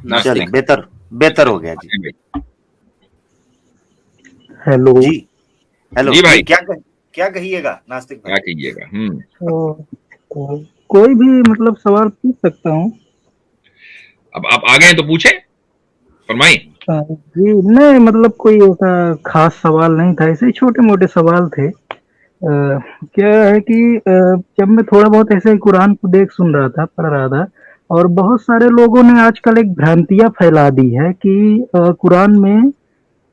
चलिए बेहतर बेहतर हो गया जी। हेलो जी हेलो जी भाई, क्या कहिएगा नास्तिक क्या भाई? कीजिएगा? कोई भी मतलब सवाल पूछ सकता हूँ? अब आप आ गए हैं तो पूछे, फरमाइए। जी नहीं, मतलब कोई ऐसा खास सवाल नहीं था, ऐसे ही छोटे मोटे सवाल थे। क्या है कि जब मैं थोड़ा बहुत ऐसे ही कुरान को देख सुन रहा था, पढ़ रहा था, और बहुत सारे लोगों ने आजकल एक भ्रांतियां फैला दी है कि कुरान में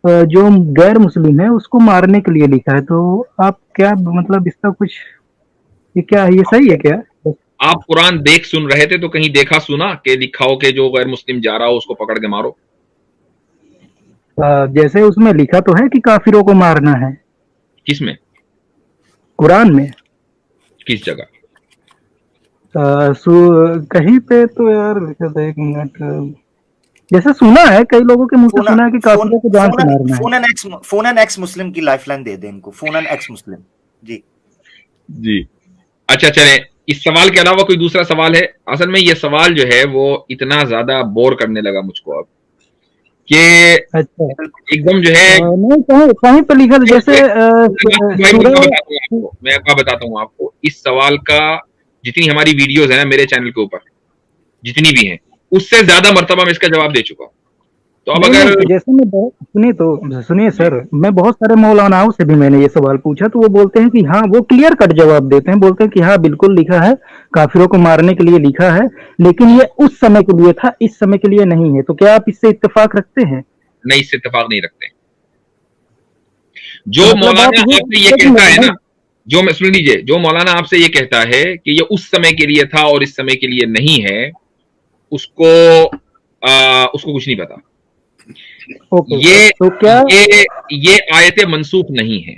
जो गैर मुस्लिम है उसको मारने के लिए लिखा है। तो आप क्या मतलब इसका कुछ, ये क्या है, ये सही है क्या? आप कुरान देख सुन रहे थे तो कहीं देखा सुना कि लिखा हो कि जो गैर मुस्लिम जा रहा हो उसको पकड़ के मारो? जैसे उसमें लिखा तो है कि काफिरों को मारना है, किसमें? कुरान में। किस जगह? कहीं पे तो यार लिखा था, एक मिनट, जैसे सुना है, कई लोगों के मुंह से सुना है कि काफिरों को जान से मारना है। फोन एन एक्स मुस्लिम की लाइफलाइन दे दे इनको, फोन एन एक्स मुस्लिम। जी जी, अच्छा चले, इस सवाल के अलावा कोई दूसरा सवाल है? असल में ये सवाल जो है वो इतना ज्यादा बोर करने लगा मुझको अब कि अच्छा, एकदम जो है नहीं, कहीं कहीं पे लिखा था जैसे मैं क्या बताता हूँ आपको, इस सवाल का जितनी हमारी वीडियोस है ना मेरे चैनल के ऊपर, जितनी भी हैं, उससे ज्यादा मर्तबा मैं इसका जवाब दे चुका हूँ। तो अब नहीं, अगर जैसे मैं सुनिए सर, मैं बहुत सारे मौलानाओं से भी मैंने ये सवाल पूछा, तो वो बोलते हैं कि हाँ, वो क्लियर कट जवाब देते हैं, बोलते हैं कि हाँ बिल्कुल लिखा है, काफिरों को मारने के लिए लिखा है, लेकिन ये उस समय के लिए था, इस समय के लिए नहीं है। तो क्या आप इससे इत्तेफाक रखते हैं? नहीं, इससे इत्तेफाक नहीं रखते। तो जो मतलब मौलाना आप ये आपसे ये कहता है ना, जो मैं सुन लीजिए, जो मौलाना आपसे ये कहता है कि ये उस समय के लिए था और इस समय के लिए नहीं है, उसको उसको कुछ नहीं पता। ये तो क्या ये आयतें मनसूख नहीं है।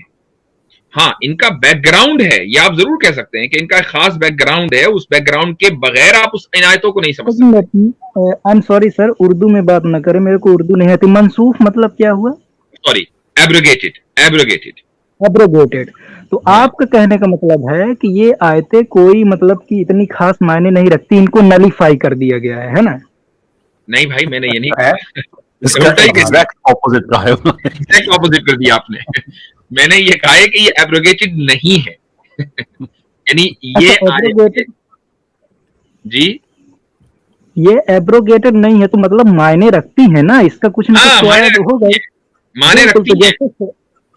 हाँ, इनका बैकग्राउंड है, ये आप जरूर कह सकते हैं कि इनका खास बैकग्राउंड है, उस बैकग्राउंड के बगैर आप उस इन आयतों को नहीं समझ सकते। I am sorry sir, Urdu में बात न करें, मेरे को उर्दू नहीं आती। मनसूख मतलब क्या हुआ? Sorry, abrogated. Abrogated abrogated. तो आपका कहने का मतलब है कि ये आयतें कोई मतलब कि इतनी खास मायने नहीं रखती, इनको नलीफाई कर दिया गया है ना? नहीं भाई, मैंने ये नहीं कहा। इसका एग्जैक्ट ऑपोजिट कहा है। एग्जैक्ट ऑपोजिट कर दिया आपने। मैंने ये कहा है कि ये एब्रोगेटेड नहीं है। यानी ये एब्रोगेटेड, जी, ये एब्रोगेटेड नहीं है तो मतलब मायने रखती है ना, इसका कुछ ना कुछ तो होगा। माने रखती है।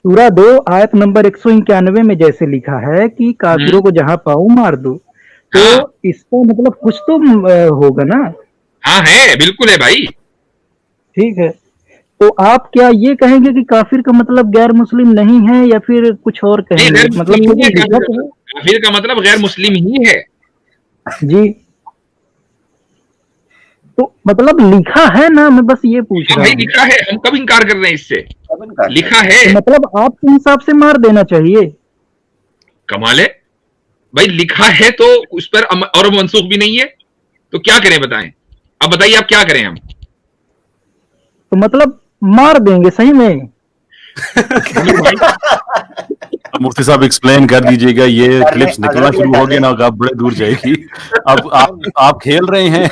सूरा 2 आयत नंबर 191 में जैसे लिखा है कि काफिरों को जहां पाओ मार दो, तो इसका मतलब कुछ तो होगा ना? हाँ है, बिल्कुल है भाई। ठीक है, तो आप क्या ये कहेंगे कि काफिर का मतलब गैर मुस्लिम नहीं है, या फिर कुछ और कहेंगे? मतलब काफिर का मतलब गैर मुस्लिम ही है जी। तो मतलब लिखा है ना, मैं बस ये पूछ रहा हूँ। लिखा है, हम कब इंकार कर रहे हैं इससे? लिखा है, तो मतलब आपके हिसाब से मार देना चाहिए। कमाल है भाई, लिखा है तो उस पर और मनसूख भी नहीं है, तो क्या करें बताएं? अब बताइए आप क्या करें हम? तो मतलब मार देंगे सही में? मुफ्ती साहब एक्सप्लेन कर दीजिएगा, ये क्लिप्स निकलना शुरू हो गए ना, आप बड़े दूर जाएगी। अब आप खेल रहे हैं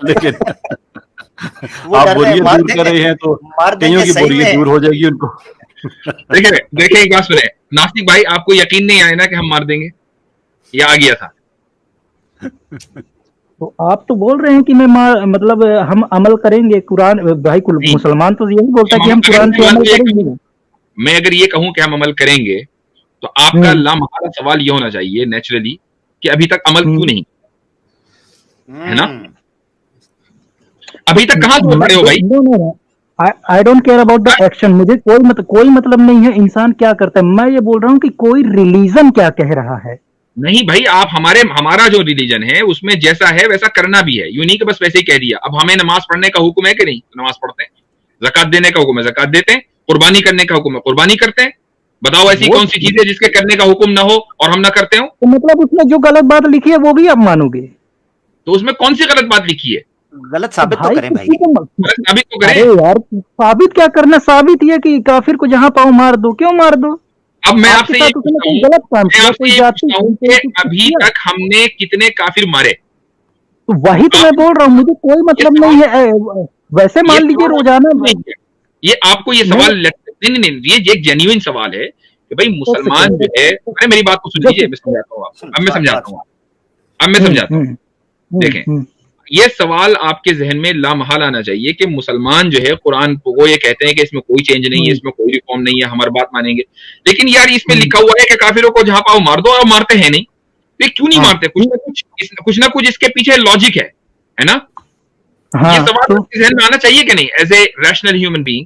लेकिन आप बोरियत दूर कर रहे हैं, तो कईयों की बोरियत दूर हो जाएगी उनको। देखिए एक बात सुने नास्तिक भाई, आपको यकीन नहीं आया ना कि हम मार देंगे? ये आ गया था। तो आप तो बोल रहे हैं कि मतलब हम अमल करेंगे कुरान। भाई मुसलमान तो यही बोलता है कि हम कुरान पे अमल करेंगे। मैं अगर ये कहूं कि हम अमल करेंगे, तो आपका लामहला सवाल ये होना चाहिए नेचुरली कि अभी तक अमल क्यों नहीं, है ना? अभी तक कहां से पड़े हो भाई? I don't care about the action. मुझे कोई मतलब नहीं है इंसान क्या करता है, मैं ये बोल रहा हूँ कि कोई रिलीजन क्या कह रहा है। नहीं भाई, आप हमारा जो रिलीजन है उसमें जैसा है वैसा करना भी है, यूं नहीं कि बस वैसे ही कह दिया। अब हमें नमाज पढ़ने का हुक्म है कि नहीं? नमाज पढ़ते हैं। ज़कात देने का हुक्म है, ज़कात देते हैं। कुर्बानी करने का हुक्म है, कुर्बानी करते हैं। बताओ ऐसी कौन सी चीज है जिसके करने का हुक्म ना हो और हम ना करते हो? तो मतलब उसमें जो गलत बात लिखी है वो भी आप मानोगे? तो उसमें कौन सी गलत बात लिखी है? गलत साबित तो करें भाई। साबित तो करें। अरे यार, साबित क्या करना? साबित ये कि काफिर को जहां पाओ मार दो। क्यों मार दो? अब मैं आपसे ये पूछता हूं, गलत काम किया, कोई जाति अभी तक हमने कितने काफिर मारे? तो वही तो मैं बोल रहा हूँ, मुझे कोई मतलब नहीं है। वैसे मान लीजिए रोजाना नहीं है। ये आपको ये सवाल नहीं नहीं नहीं, ये एक जेन्युइन सवाल है कि भाई मुसलमान जो है, अरे मेरी बात को सुन लीजिए, मैं समझाता हूँ आपको। अब मैं समझाता हूँ, देखें, ये सवाल आपके जहन में लामहल आना चाहिए कि मुसलमान जो है कुरान को, वो ये कहते हैं कि इसमें कोई चेंज नहीं है, इसमें कोई रिफॉर्म नहीं है, हमारी बात मानेंगे, लेकिन यार इसमें लिखा हुआ है कि काफिरों को जहां पाओ मार दो, और मारते हैं नहीं, तो क्यों नहीं मारते? कुछ ना कुछ इसके पीछे लॉजिक है ना? ये सवाल आपके जहन में आना चाहिए कि नहीं, as a rational human being?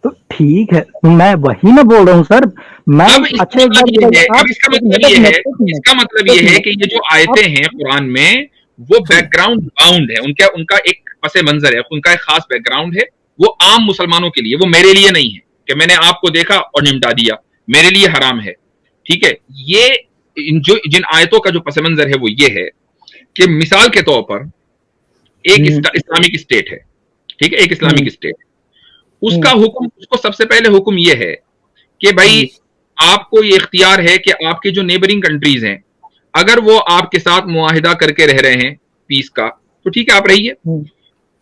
तो ठीक है, मैं वही ना बोल रहा हूँ सर। मैं अच्छा एक बात इसका मतलब ये है कि ये जो आयतें हैं कुरान में, वो बैकग्राउंड बाउंड है, उनका एक पसे मंजर है, उनका एक खास बैकग्राउंड है, वो आम मुसलमानों के लिए, वो मेरे लिए नहीं है कि मैंने आपको देखा और निपटा दिया, मेरे लिए हराम है। ठीक है, ये जिन आयतों का जो पसे मंजर है वो ये है कि मिसाल के तौर पर एक इस्लामिक स्टेट है, ठीक है, एक इस्लामिक स्टेट, उसका हुक्म, उसको सबसे पहले हुक्म ये है कि भाई आपको ये इख्तियार है कि आपके जो नेबरिंग कंट्रीज हैं, अगर वो आपके साथ मुआहिदा करके रह रहे हैं पीस का, तो ठीक है, आप रहिए।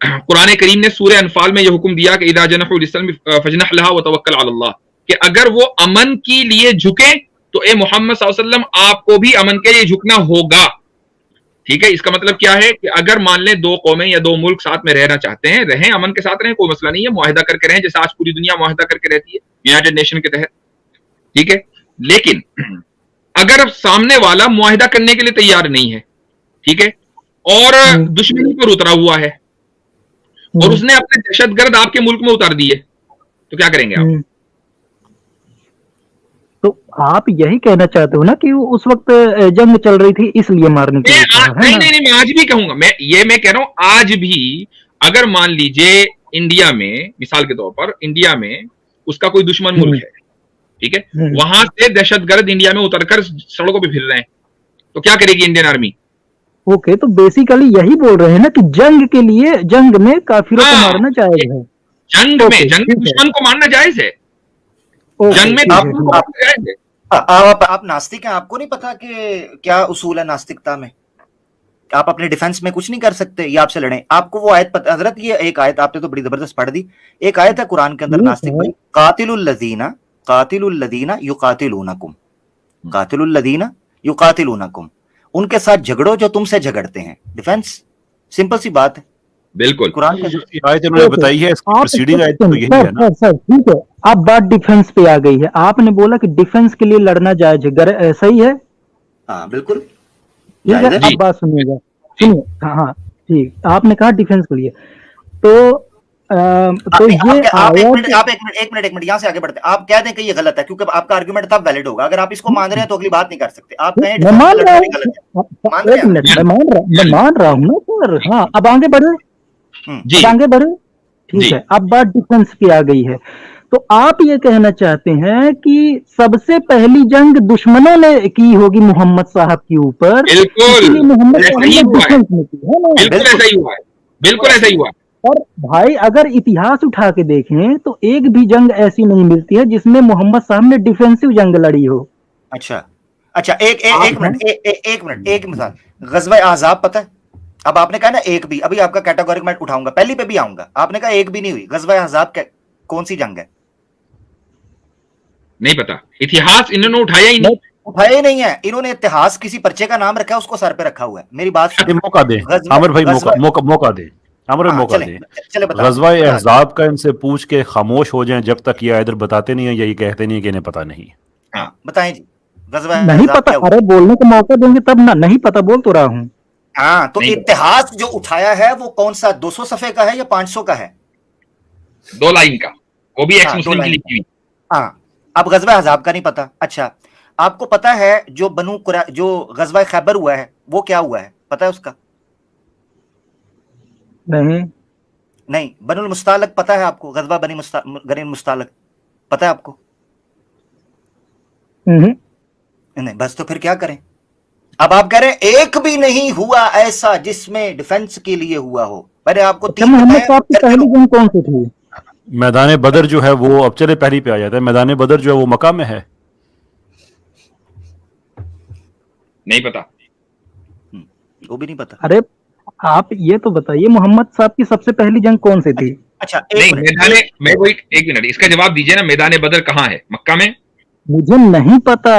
कुरान करीम ने सूरह अनफाल में यह हुक्म दिया कि इदा जनहु लिस्सल्म फजनह लहा व तवक्कल अला अल्लाह, कि अगर वो अमन के लिए झुके तो ए मोहम्मद सल्लल्लाहु अलैहि वसल्लम आपको भी अमन के लिए झुकना होगा। ठीक है, इसका मतलब क्या है कि अगर मान लें दो कौमें या दो मुल्क साथ में रहना चाहते हैं, रहें, अमन के साथ रहें, कोई मसला नहीं है, मुआहिदा करके रहें, जैसे आज पूरी दुनिया मुआहिदा करके रहती है यूनाइटेड नेशन के तहत। ठीक है, लेकिन अगर सामने वाला मुआहिदा करने के लिए तैयार नहीं है, ठीक है, और दुश्मनी पर उतरा हुआ है, और उसने अपने दहशतगर्द आपके मुल्क में उतार दिए, तो क्या करेंगे आप? तो आप यही कहना चाहते हो ना कि उस वक्त जंग चल रही थी इसलिए मारने के लिए? नहीं, मैं आज भी कहूंगा, मैं कह रहा हूं, आज भी अगर मान लीजिए इंडिया में, मिसाल के तौर पर इंडिया में उसका कोई दुश्मन मुल्क है, ठीक है, वहां से दहशतगर्द इंडिया में उतरकर सड़कों पे फिर रहे हैं, तो क्या करेगी इंडियन आर्मी? ओके, तो बेसिकली यही बोल रहे हैं ना कि जंग के लिए, जंग में काफिरों को मारना जायज है। जंग में दुश्मन को मारना जायज है, जंग में आप नास्तिक हैं, आपको नहीं पता कि क्या उसूल है नास्तिकता में? आप अपने डिफेंस में कुछ नहीं कर सकते, ये आपसे लड़े। आपको वो आयत पता? हजरत, ये एक आयत आपने तो बड़ी जबरदस्त पढ़ दी। एक आयत है कुरान के अंदर नास्तिक भाई, कातिलुल लदीना युकातिलूनकुम, कातिलुल लदीना युकातिलूनकुम, उनके साथ झगड़ो जो तुमसे झगड़ते हैं। डिफेंस, सिंपल सी बात है, बिल्कुल। कुरान की आयत उन्होंने बताई है, प्रीसीडिंग आयत तो यही है ना। सर ठीक है, अब बात डिफेंस पे आ गई है। आपने बोला कि डिफेंस के लिए लड़ना जायज है, सही है? हाँ बिल्कुल, ठीक है। अब बात सुनिएगा, सुनिए। हाँ ठीक, आपने कहा डिफेंस के लिए, तो ये आप एक मिनट यहाँ से आगे बढ़ते हैं। आप कह दें कि ये गलत है, क्योंकि आपका आर्गुमेंट तब वैलिड होगा। अगर आप इसको मान रहे हैं तो अगली बात नहीं कर सकते। आप कहें मैं मान रहा हूँ, एक मिनट, मैं मान रहा हूँ ना सर। हाँ, अब आगे बढ़े, आगे बढ़े। ठीक है, अब बात डिफेंस की आ गई है, तो आप ये कहना चाहते हैं कि सबसे पहली जंग दुश्मनों ने की होगी मोहम्मद साहब के ऊपर, बिल्कुल मोहम्मद ऐसा ही हुआ है। और भाई अगर इतिहास उठा के देखें तो एक भी जंग ऐसी नहीं मिलती है जिसमें मोहम्मद साहब ने डिफेंसिव जंग लड़ी हो। अच्छा, एक मिनट, एक मिसाल, गज़वा अहज़ाब पता है? अब आपने कहा ना एक भी, अभी आपका कैटेगोरिक मैं उठाऊंगा, पहली पे भी आऊंगा। आपने कहा एक भी नहीं हुई। गज़वा अहज़ाब कौन सी जंग है? नहीं पता, इतिहास इन्होंने उठाया ही नहीं, उठाया ही नहीं है इन्होंने। इतिहास किसी पर्चे का नाम रखा है, उसको सर पे रखा हुआ है। मेरी बात मौका दे आमिर भाई, मौका दे आमिर, मौका दे। गज़वा अहज़ाब का इनसे पूछ के खामोश हो जाएं जब तक ये इधर बताते नहीं है, यही कहते नहीं है कि इन्हें पता नहीं। हाँ बताएं जी, गज़वा नहीं पता? अरे बोलने का मौका देंगे तब ना। नहीं पता बोल तो रहा हूँ। हाँ, तो इतिहास जो उठाया है वो कौन सा, 200 सफ़े का है या 500 का है? 2 लाइन का, वो भी एक्स मुस्लिम की लिखी हुई। हाँ, अब गज़वा अहज़ाब का नहीं पता। अच्छा, आपको पता है जो जो गज़वा खैबर हुआ है वो क्या हुआ है, पता है उसका? नहीं। बनुल मुस्तालक पता है आपको? गज़वा बनी मुस्तालक पता है आपको? नहीं, बस तो फिर क्या करें? अब आप कह रहे हैं एक भी नहीं हुआ ऐसा जिसमें डिफेंस के लिए हुआ हो। मैंने आपको पहली जंग कौन सी थी? मैदान बदर जो है वो, अब चले पहली पे आ जाता है, मैदान बदर जो है वो मक्का में है। नहीं पता। वो भी नहीं पता। अरे आप ये तो बताइए, मोहम्मद साहब की सबसे पहली जंग कौन सी थी? अच्छा नहीं, एक मिनट, मैं वही, एक मिनट, इसका जवाब दीजिए ना, मैदान बदर कहाँ है? मक्का में? मुझे नहीं पता।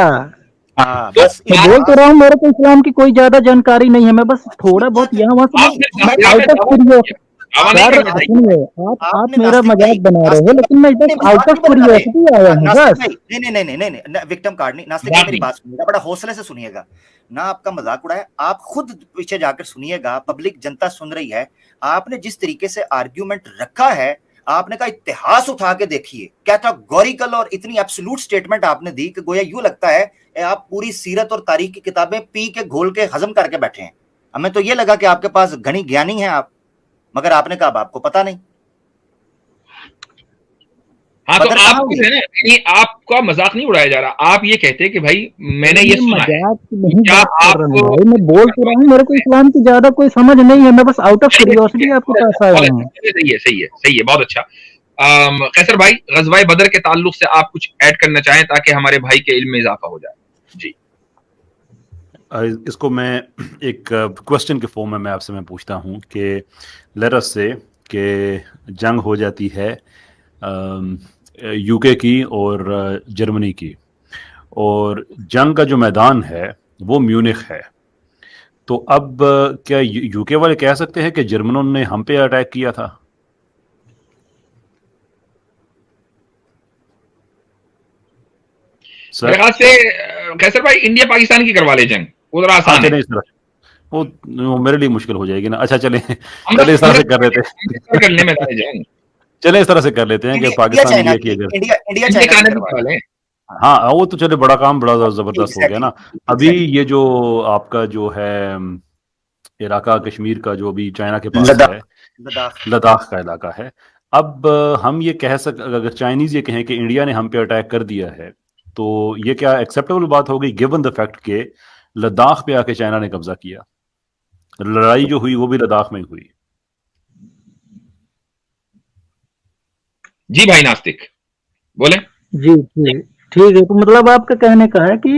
हाँ तो बस मैं आप बोल तो रहा हूँ, मेरे को इस्लाम की कोई ज्यादा जानकारी नहीं है, मैं बस थोड़ा बहुत यहाँ वहाँ से आपने मैं यहाँ पे आउट ऑफ दावा नहीं क्यूरियोसिटी। किया, दावा नहीं सर करना चाहिए। सुनिए, आप आपने मेरा नास्तिक भाई, मजाक बना रहे हो, नास्तिक लेकिन मैं भाई, नहीं बस आउट मजाक ऑफ नहीं बना रहे। क्यूरियोसिटी आया हूँ नास्तिक बस। भाई, नहीं, विक्टिम कार्ड नहीं, नास्तिक भाई मजाक मेरी नहीं। बात सुनिएगा, बड़ा हौसले से सुनिएगा ना, आपका मजाक उड़ाए, आप खुद पीछे जाकर सुनिएगा, पब्लिक जनता सुन रही है, आपने जिस तरीके से आर्ग्यूमेंट रखा है, आपने कहा इतिहास उठा के देखिए, क्या था गौरिकल, और इतनी एब्सोल्यूट स्टेटमेंट आपने दी कि गोया यूं लगता है आप पूरी सीरत और तारीख की किताबें पी के घोल के हजम करके बैठे हैं। हमें तो ये लगा कि आपके पास घनी ज्ञानी है आप, मगर आपने कहा अब आपको पता नहीं। हाँ, तो बदर आप कहाँ खुद हुई? है ना, यानी आपका मजाक नहीं उड़ाया जा रहा, आप ये कहते हैं कि भाई मैंने ये मैं सुना है। मजाक की नहीं क्या बात कर आप रहा हूँ भाई, मैं बोल तो रहा हूँ, मेरे को इस्लाम की ज्यादा कोई समझ नहीं है, मैं बस आउट ऑफ चलिए ठीक है, क्यूरियोसिटी आपके पास आया बहुत हूँ। अच्छा, चलिए, सही है, सही है, सही है, बहुत अच्छा। कैसर भाई, गजवाए बदर के ताल्लुक से आप कुछ ऐड करना चाहें ताकि हमारे भाई के इल्म में इजाफा हो जाए? जी। इसको मैं एक क्वेश्चन के फॉर्म में मैं पूछता हूँ कि लेट अस से कि जंग हो जाती है यूके की और जर्मनी की, और जंग का जो मैदान है वो म्यूनिख है। तो अब क्या यूके वाले कह सकते हैं कि जर्मनों ने हम पे अटैक किया था? मेरे सर ख्याल से कैसर भाई, इंडिया पाकिस्तान की करवा ले जंग, वो जरा हाँ आसान है। चलें सर, वो मेरे लिए मुश्किल हो जाएगी ना। अच्छा चलें हम चलें इस तरह से कर लेते लोग कर ले मैदान जंग, चलें इस तरह से कर लेते हैं कि India India Pakistan China India की की, अगर इंडिया इंडिया चाइना की चाइना की करवा करवा लें। लें। हाँ वो तो चले, बड़ा काम बड़ा जबरदस्त हो गया ना। एग्जैक्टली, अभी एग्जैक्टली। ये जो आपका जो है इलाका कश्मीर का जो अभी चाइना के पास लद्दाख, है, लद्दाख। लद्दाख का इलाका है। अब हम ये कह सक अगर चाइनीज ये कहें कि इंडिया ने हम पे अटैक कर दिया है, तो ये क्या एक्सेप्टेबल बात होगी गिवन द फैक्ट के लद्दाख पे आके चाइना ने कब्जा किया? लड़ाई जो हुई वो भी लद्दाख में हुई। जी भाई नास्तिक, बोले। जी जी, ठीक है, तो मतलब आपका कहने का है कि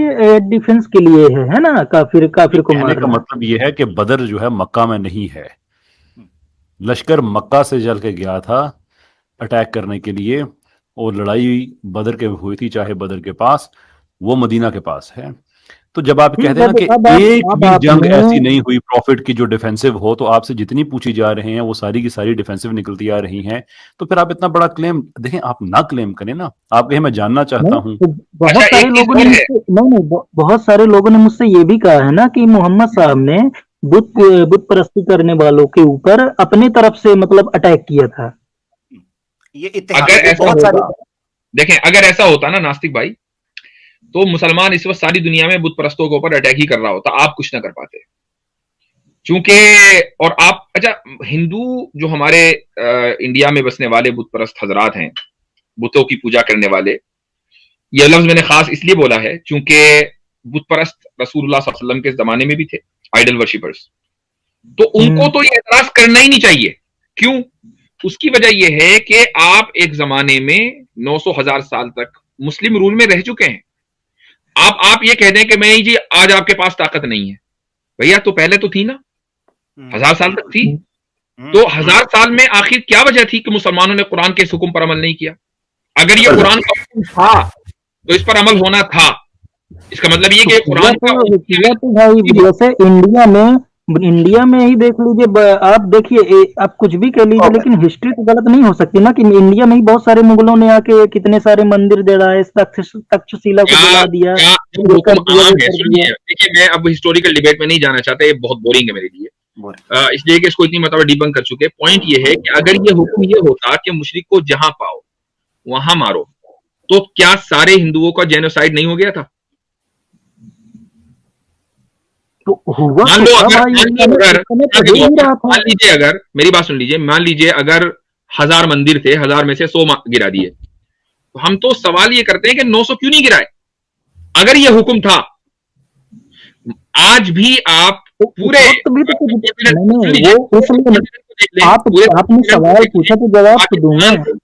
डिफेंस के लिए है ना, काफिर काफिर को कहने का मारना। मतलब ये है कि बदर जो है मक्का में नहीं है, लश्कर मक्का से चल के गया था अटैक करने के लिए, और लड़ाई बदर के हुई थी, चाहे बदर के पास, वो मदीना के पास है। तो जब आप ठीक कहते है, हैं ना तो कि एक अब भी जंग आपने ऐसी नहीं हुई प्रॉफिट की जो डिफेंसिव हो, तो आपसे जितनी पूछी जा रहे हैं वो सारी की सारी डिफेंसिव निकलती आ रही हैं, तो फिर आप इतना बड़ा क्लेम देखें, आप ना क्लेम करें ना, आप कहें मैं जानना चाहता नहीं, हूं। तो बहुत अच्छा, सारे एक चीज लोगों ने और है। मुझसे नहीं नहीं बहुत सारे लोगों ने मुझसे ये भी कहा है ना कि मोहम्मद साहब ने बुत बुत परस्ती करने वालों के ऊपर अपने तरफ से मतलब अटैक किया था। ये इतिहास अगर ये ऐसा बहुत सारे। होता, देखें, अगर ऐसा होता ना नास्तिक भाई, तो मुसलमान इस वक्त सारी दुनिया में बुत परस्तों के ऊपर अटैक ही कर रहा होता, आप कुछ ना कर पाते। चूंकि, और आप, अच्छा, हिंदू जो हमारे इंडिया में बसने वाले बुत परस्त हजरात हैं, बुतों की पूजा करने वाले, यह लफ्ज मैंने खास इसलिए बोला है चूंकि बुत परस्त रसूलुल्लाह सल्लल्लाहु अलैहि वसल्लम के जमाने में भी थे, आइडल वर्शिपर्स। तो उनको तो ये एतराज करना ही नहीं चाहिए। क्यों? उसकी वजह यह है कि आप एक जमाने में 900,000 साल तक मुस्लिम रूल में रह चुके हैं। आप ये कह दें कि मैं जी आज आपके पास ताकत नहीं है, भैया तो पहले तो थी ना, 1000 साल तक थी। तो 1000 साल में आखिर क्या वजह थी कि मुसलमानों ने कुरान के इस हुक्म पर अमल नहीं किया? अगर ये कुरान का हुक्म था तो इस पर अमल होना था। इसका मतलब ये तो कि कुरान का किया तो भाई, जैसे इंडिया में ही देख लीजिए, आप देखिए, आप कुछ भी कह लीजिए, लेकिन हिस्ट्री तो गलत नहीं हो सकती ना, कि इंडिया में ही बहुत सारे मुगलों ने आके कितने सारे मंदिर जड़ाए, तक्षशिला को जला दिया, क्या ये कर हुक्म दिया, आम वो है? कर सुनिए, दिया। देखिए, मैं अब हिस्टोरिकल डिबेट में नहीं जाना चाहता, ये बहुत बोरिंग है मेरे लिए, इसलिए कि इसको इतनी मतलब डिबंक कर चुके। पॉइंट ये है कि अगर ये हुक्म ये होता कि मुशरिक को जहां पाओ वहां मारो, तो क्या सारे हिंदुओं का जेनोसाइड नहीं हो गया था? तो हुआ मान तो लो था अगर भाई, मान उस लो समय अगर उस समय तो आगे हो दो, ही रहा था। मान लीजिए, अगर मेरी बात सुन लीजिए, मान लीजिए अगर 1000 मंदिर थे, 1000 में से 100 गिरा दिए, तो हम तो सवाल ये करते हैं कि 900 क्यों नहीं गिराए? अगर ये हुक्म था, आज भी आप तो पूरे उस वक्त भी तो कुछ सुन नहीं, लीजिए, वो इसलिए देख लें, आप पूरे आपने सवाल पूछा तो जवाब तो दूं मैं। पाकिस्तान,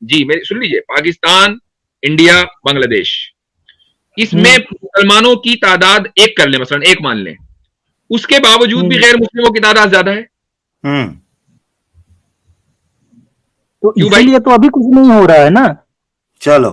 जी मेरी सुन लीजिए, पाकिस्तान, इंडिया, बांग्लादेश, इसमें मुसलमानों की तादाद एक कर लें, मसलन एक मान लें, उसके बावजूद भी गैर मुस्लिमों की तादाद ज्यादा है। तो क्यों भाई? इसीलिए तो अभी कुछ नहीं हो रहा है ना। चलो,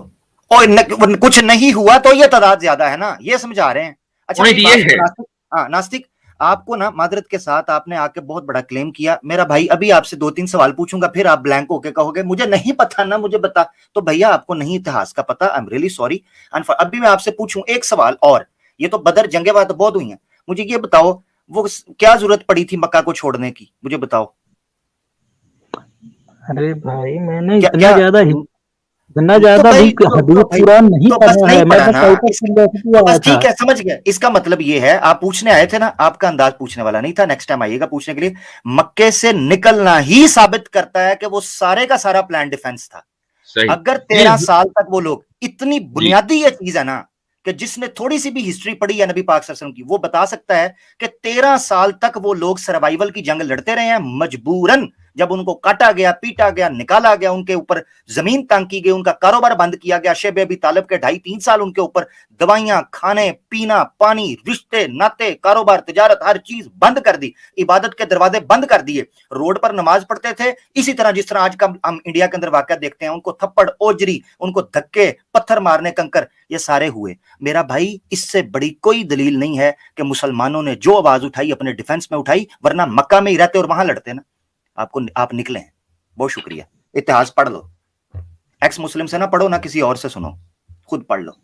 और कुछ नहीं हुआ तो ये तादाद ज्यादा है ना, ये समझा रहे हैं। अच्छा पॉइंट ये है। नास्तिक, आपको ना मादरत के साथ आपने आके बहुत बड़ा क्लेम किया। मेरा भाई अभी आपसे 2-3 सवाल पूछूंगा, फिर आप ब्लैंक होके कहोगे मुझे नहीं पता ना, मुझे बता। तो भैया आपको नहीं इतिहास का पता, आई एम रियली सॉरी। अभी मैं आपसे पूछूं एक सवाल और, ये तो बदर जंगे बात बहुत हुई है, मुझे ये बताओ वो क्या जरूरत पड़ी थी मक्का को छोड़ने की, मुझे बताओ। अरे भाई मैंने क्या इतना क्या ज्यादा तो भी भाई हदीस कुरान नहीं तो बस पढ़ा नहीं है, मैं पढ़ा बस ना, आउट ऑफ क्यूरियोसिटी तो आया बस था। ठीक है, समझ गया। इसका मतलब ये है आप पूछने आए थे ना, आपका अंदाज पूछने वाला नहीं था, नेक्स्ट टाइम आइएगा पूछने के लिए। मक्के से निकलना ही साबित करता है कि वो सारे का सारा प्लान डिफेंस था। सही। अगर ये 13 साल तक वो लोग, इतनी जी बुनियादी ये चीज है ना, कि जिसने थोड़ी सी भी हिस्ट्री पढ़ी है नबी पाक सल्लल्लाहु अलैहि वसल्लम की, वो बता सकता है कि 13 साल तक वो लोग सर्वाइवल की जंग लड़ते रहे हैं मजबूरन। जब उनको काटा गया, पीटा गया, निकाला गया, उनके ऊपर जमीन तंग की गई, उनका कारोबार बंद किया गया। शेब अबी तालिब के 2.5-3 साल उनके ऊपर दवाइयां, खाने पीना, पानी, रिश्ते नाते, कारोबार, तिजारत, हर चीज बंद कर दी, इबादत के दरवाजे बंद कर दिए। रोड पर नमाज पढ़ते थे इसी तरह जिस तरह आज का हम इंडिया के अंदर वाकया देखते हैं, उनको थप्पड़, ओजरी, उनको धक्के, पत्थर मारने, कंकर, ये सारे हुए। मेरा भाई इससे बड़ी कोई दलील नहीं है कि मुसलमानों ने जो आवाज उठाई अपने डिफेंस में उठाई, वरना मक्का में ही रहते और वहां लड़ते ना। आप निकले हैं, बहुत शुक्रिया। इतिहास पढ़ लो, एक्स मुस्लिम से ना पढ़ो, ना किसी और से सुनो, खुद पढ़ लो।